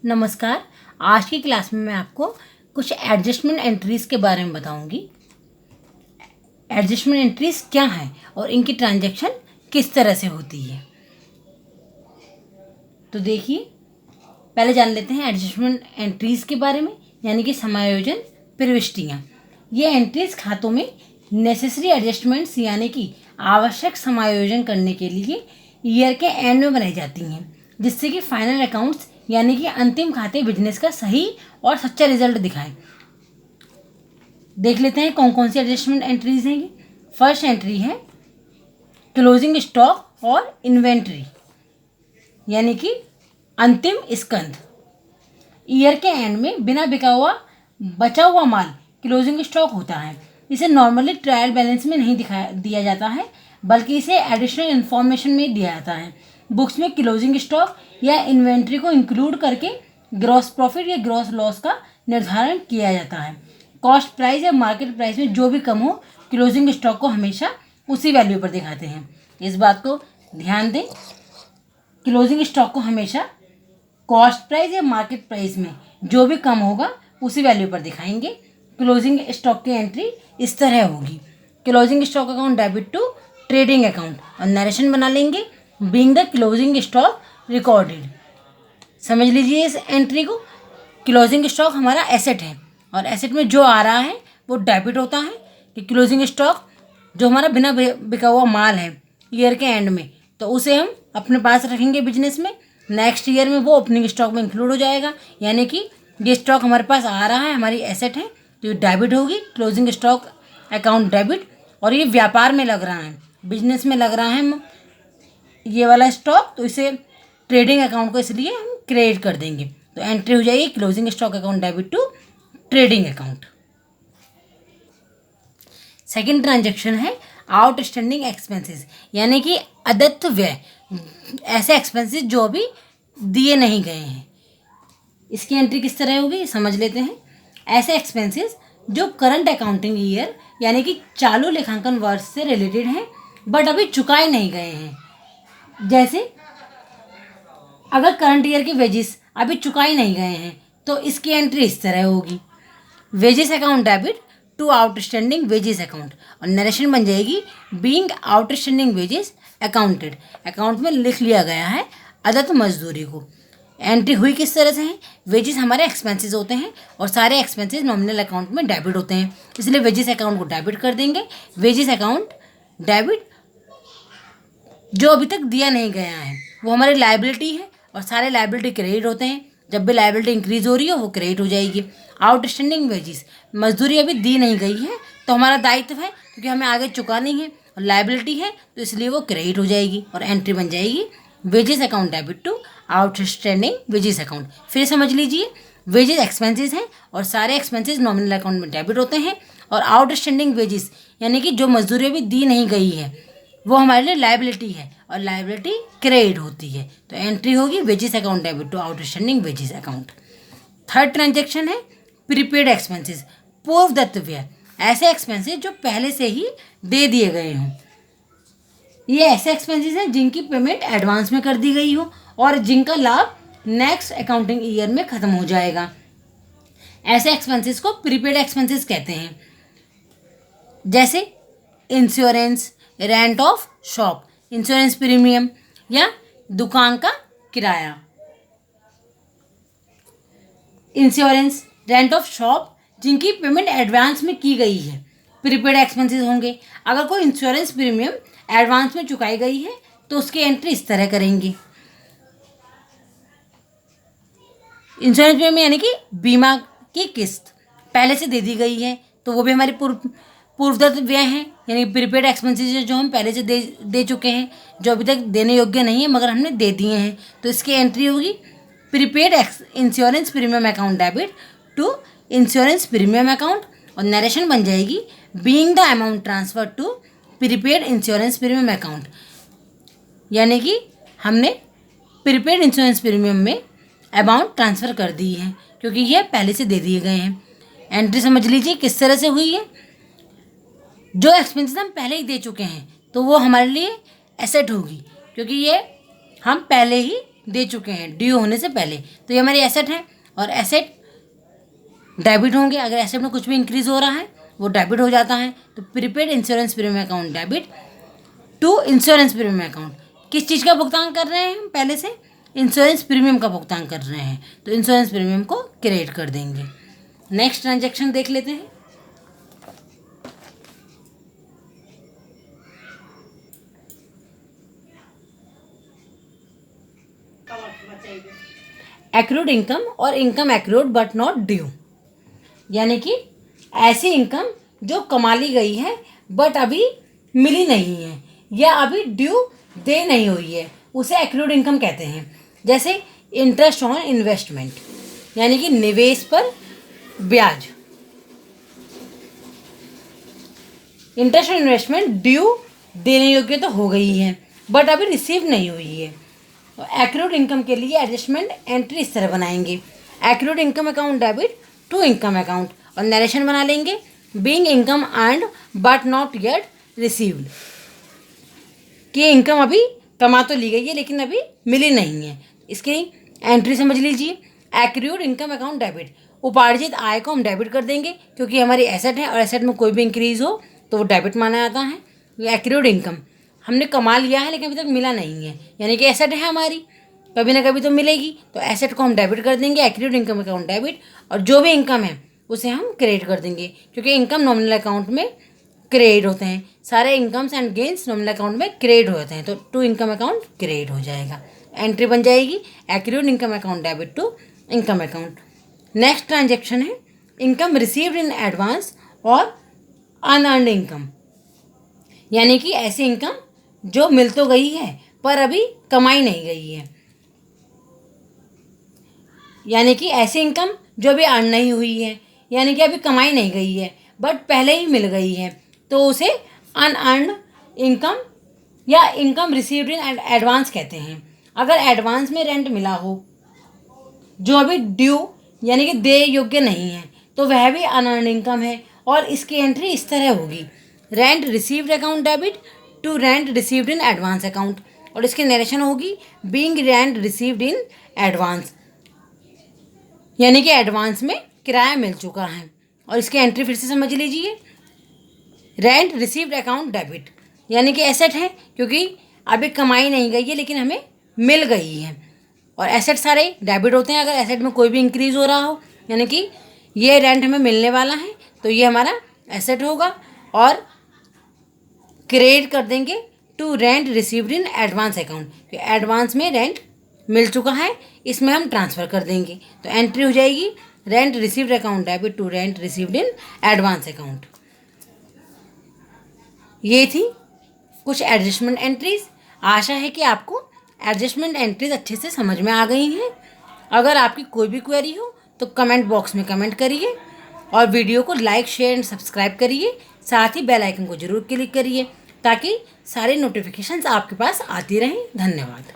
नमस्कार। आज की क्लास में मैं आपको कुछ एडजस्टमेंट एंट्रीज़ के बारे में बताऊंगी। एडजस्टमेंट एंट्रीज़ क्या हैं और इनकी ट्रांजैक्शन किस तरह से होती है। तो देखिए, पहले जान लेते हैं एडजस्टमेंट एंट्रीज़ के बारे में, यानी कि समायोजन प्रविष्टियाँ। ये एंट्रीज़ खातों में नेसेसरी एडजस्टमेंट्स यानी कि आवश्यक समायोजन करने के लिए ईयर के एंड में बनाई जाती हैं, जिससे कि फाइनल अकाउंट्स यानी कि अंतिम खाते बिजनेस का सही और सच्चा रिजल्ट दिखाएं। देख लेते हैं कौन कौन सी एडजस्टमेंट एंट्रीज हैं। फर्स्ट एंट्री है क्लोजिंग स्टॉक और इन्वेंट्री, यानी कि अंतिम स्कंध। ईयर के एंड में बिना बिका हुआ बचा हुआ माल क्लोजिंग स्टॉक होता है। इसे नॉर्मली ट्रायल बैलेंस में नहीं दिया जाता है, बल्कि इसे एडिशनल इंफॉर्मेशन में दिया जाता है। बुक्स में क्लोजिंग स्टॉक या इन्वेंट्री को इंक्लूड करके ग्रॉस प्रॉफिट या ग्रॉस लॉस का निर्धारण किया जाता है। कॉस्ट प्राइस या मार्केट प्राइस में जो भी कम हो, क्लोजिंग स्टॉक को हमेशा उसी वैल्यू पर दिखाते हैं। इस बात को ध्यान दें, क्लोजिंग स्टॉक को हमेशा कॉस्ट प्राइस या मार्केट प्राइस में जो भी कम होगा उसी वैल्यू पर दिखाएंगे। क्लोजिंग स्टॉक की एंट्री इस तरह होगी: closing stock account debit to trading account, और नरेशन बना लेंगे being the closing stock recorded. समझ लीजिए इस एंट्री को। क्लोजिंग स्टॉक हमारा एसेट है और एसेट में जो आ रहा है वो डेबिट होता है। कि क्लोजिंग स्टॉक जो हमारा बिना बिका हुआ माल है ईयर के एंड में, तो उसे हम अपने पास रखेंगे बिजनेस में। नेक्स्ट ईयर में वो ओपनिंग स्टॉक में इंक्लूड हो जाएगा, यानी कि ये स्टॉक हमारे पास आ रहा है, हमारी एसेट है, तो ये डेबिट होगी, क्लोजिंग स्टॉक अकाउंट डेबिट। और ये व्यापार में लग रहा है, बिजनेस में लग रहा है ये वाला स्टॉक, तो इसे ट्रेडिंग अकाउंट को इसलिए हम क्रेडिट कर देंगे। तो एंट्री हो जाएगी closing stock account debit to trading account. Second transaction है आउटस्टैंडिंग एक्सपेंसेस, यानी कि अदत्त व्यय, ऐसे एक्सपेंसेस जो अभी दिए नहीं गए हैं। इसकी एंट्री किस तरह होगी समझ लेते हैं। ऐसे एक्सपेंसेस जो करंट अकाउंटिंग ईयर यानी कि चालू लेखांकन वर्ष से रिलेटेड हैं बट अभी चुकाए नहीं गए हैं। जैसे अगर करंट ईयर के वेजेस अभी चुकाए नहीं गए हैं तो इसकी एंट्री इस तरह होगी: wages account debit to outstanding wages account, और नरेशन बन जाएगी being outstanding wages accounted, account में लिख लिया गया है अदत्त मजदूरी को। एंट्री हुई किस तरह से है? वेजेस हमारे एक्सपेंसेस होते हैं और सारे एक्सपेंसेस नॉमिनल अकाउंट में डेबिट होते हैं, इसलिए वेजेस अकाउंट को डेबिट कर देंगे। वेजेस अकाउंट डेबिट जो अभी तक दिया नहीं गया है वो हमारी लायबिलिटी है और सारे लायबिलिटी क्रेडिट होते हैं। जब भी लायबिलिटी इंक्रीज हो रही है वो क्रेडिट हो जाएगी। आउटस्टैंडिंग वेजेस, मजदूरी अभी दी नहीं गई है तो हमारा दायित्व है, क्योंकि हमें आगे चुकानी है और लायबिलिटी है, तो इसलिए वो क्रेडिट हो जाएगी और एंट्री बन जाएगी wages account debit to outstanding wages account. फिर समझ लीजिए, वेजेस एक्सपेंसेस हैं और सारे एक्सपेंसेस नॉमिनल अकाउंट में डेबिट होते हैं, और आउटस्टैंडिंग वेजेस यानी कि जो मजदूरी अभी दी नहीं गई है वो हमारे लिए लायबिलिटी है और लायबिलिटी क्रेडिट होती है। तो एंट्री होगी wages account debit to outstanding wages account. Third transaction है प्रीपेड एक्सपेंसेस, पूर्व दत्त व्यय, ऐसे एक्सपेंसेस जो पहले से ही दे दिए गए हों। ये ऐसे एक्सपेंसेस हैं जिनकी पेमेंट एडवांस में कर दी गई हो और जिनका लाभ नेक्स्ट अकाउंटिंग ईयर में ख़त्म हो जाएगा। ऐसे एक्सपेंसेस को प्रीपेड एक्सपेंसेस कहते हैं। जैसे insurance, rent of shop, insurance premium या दुकान का किराया। इंश्योरेंस, रेंट ऑफ शॉप जिनकी पेमेंट एडवांस में की गई है, प्रीपेड एक्सपेंसेस होंगे। अगर कोई इंश्योरेंस प्रीमियम एडवांस में चुकाई गई है तो उसकी एंट्री इस तरह करेंगे: इंश्योरेंस प्रीमियम यानी कि बीमा की किस्त पहले से दे दी गई है, तो वो भी हमारी पूर्वदत्त व्यय हैं, यानी प्रीपेड एक्सपेंसेस जो हम पहले से दे चुके हैं, जो अभी तक देने योग्य नहीं है मगर हमने दे दिए हैं, तो इसकी एंट्री होगी prepaid insurance premium account debit to insurance premium account, और नरेशन बन जाएगी being the amount transfer to prepaid insurance premium account, यानी कि हमने प्रीपेड इंश्योरेंस प्रीमियम में अमाउंट ट्रांसफ़र कर दी है क्योंकि ये पहले से दे दिए गए हैं। एंट्री समझ लीजिए किस तरह से हुई है। जो एक्सपेंसेस हम पहले ही दे चुके हैं तो वो हमारे लिए एसेट होगी, क्योंकि ये हम पहले ही दे चुके हैं ड्यू होने से पहले, तो ये हमारी एसेट है और एसेट डेबिट होंगे। अगर एसेट में कुछ भी इंक्रीज हो रहा है वो डेबिट हो जाता है। तो prepaid insurance premium account debit to insurance premium account. किस चीज़ का भुगतान कर रहे हैं हम पहले से? इंश्योरेंस प्रीमियम का भुगतान कर रहे हैं, तो इंश्योरेंस प्रीमियम को क्रेडिट कर देंगे। नेक्स्ट ट्रांजैक्शन देख लेते हैं। एक्रूड इनकम और income accrued but not due, यानी कि ऐसी इनकम जो कमा ली गई है बट अभी मिली नहीं है या अभी ड्यू दे नहीं हुई है, उसे एक्रूड इनकम कहते हैं। जैसे इंटरेस्ट ऑन इन्वेस्टमेंट, यानी कि निवेश पर ब्याज। इंटरेस्ट ऑन इन्वेस्टमेंट ड्यू देने योग्य तो हो गई है बट अभी रिसीव नहीं हुई है। तो एक्रूड इनकम के लिए एडजस्टमेंट एंट्री इस तरह बनाएंगे। Accrued income account debit to income account, और नरेशन बना लेंगे being income earned but not yet received, कि इनकम अभी कमा तो ली गई है लेकिन अभी मिली नहीं है। इसकी एंट्री समझ लीजिए। एक्रूड इनकम अकाउंट डेबिट, उपार्जित आय को हम डेबिट कर देंगे क्योंकि हमारी एसेट है और एसेट में कोई भी इंक्रीज हो तो वो डेबिट माना जाता है। ये एक्रूड इनकम हमने कमा लिया है लेकिन अभी तक मिला नहीं है, यानी कि एसेट है हमारी, कभी ना कभी तो मिलेगी, तो एसेट को हम डेबिट कर देंगे एक्रूड इनकम अकाउंट डेबिट, और जो भी इनकम है उसे हम क्रेडिट कर देंगे क्योंकि इनकम नॉमिनल अकाउंट में क्रेडिट होते हैं। सारे incomes and gains nominal account में क्रेडिट होते हैं, तो टू इनकम अकाउंट क्रेडिट हो जाएगा। एंट्री बन जाएगी accrued income account debit to income account. Next transaction है इनकम रिसीव्ड इन एडवांस और अनअर्न्ड इनकम, यानी कि ऐसी इनकम जो मिल तो गई है पर अभी कमाई नहीं गई है, यानी कि ऐसी इनकम जो अभी अर्न नहीं हुई है, यानी कि अभी कमाई नहीं गई है बट पहले ही मिल गई है, तो उसे अनअर्न्ड इनकम या इनकम रिसीव्ड इन एडवांस कहते हैं। अगर एडवांस में रेंट मिला हो जो अभी ड्यू यानी कि दे योग्य नहीं है तो वह भी अनअर्न्ड इनकम है, और इसकी एंट्री इस तरह होगी rent received account debit to rent received in advance account, और इसकी नरेशन होगी being rent received in advance, यानी कि एडवांस में किराया मिल चुका है। और इसकी एंट्री फिर से समझ लीजिए रेंट रिसीव्ड अकाउंट डेबिट, यानी कि एसेट है क्योंकि अभी कमाई नहीं गई है लेकिन हमें मिल गई है, और एसेट सारे डेबिट होते हैं अगर एसेट में कोई भी इंक्रीज हो रहा हो, यानी कि ये रेंट हमें मिलने वाला है तो ये हमारा एसेट होगा, और क्रेडिट कर देंगे to rent received in advance account, advance में रेंट मिल चुका है इसमें हम ट्रांसफ़र कर देंगे, तो एंट्री हो जाएगी rent received account debit to rent received in advance account. ये थी कुछ एडजस्टमेंट एंट्रीज। आशा है कि आपको एडजस्टमेंट एंट्रीज अच्छे से समझ में आ गई हैं। अगर आपकी कोई भी क्वेरी हो तो कमेंट बॉक्स में कमेंट करिए, और वीडियो को लाइक शेयर एंड सब्सक्राइब करिए, साथ ही बेल आइकन को जरूर क्लिक करिए ताकि सारे नोटिफिकेशंस आपके पास आती रहें। धन्यवाद।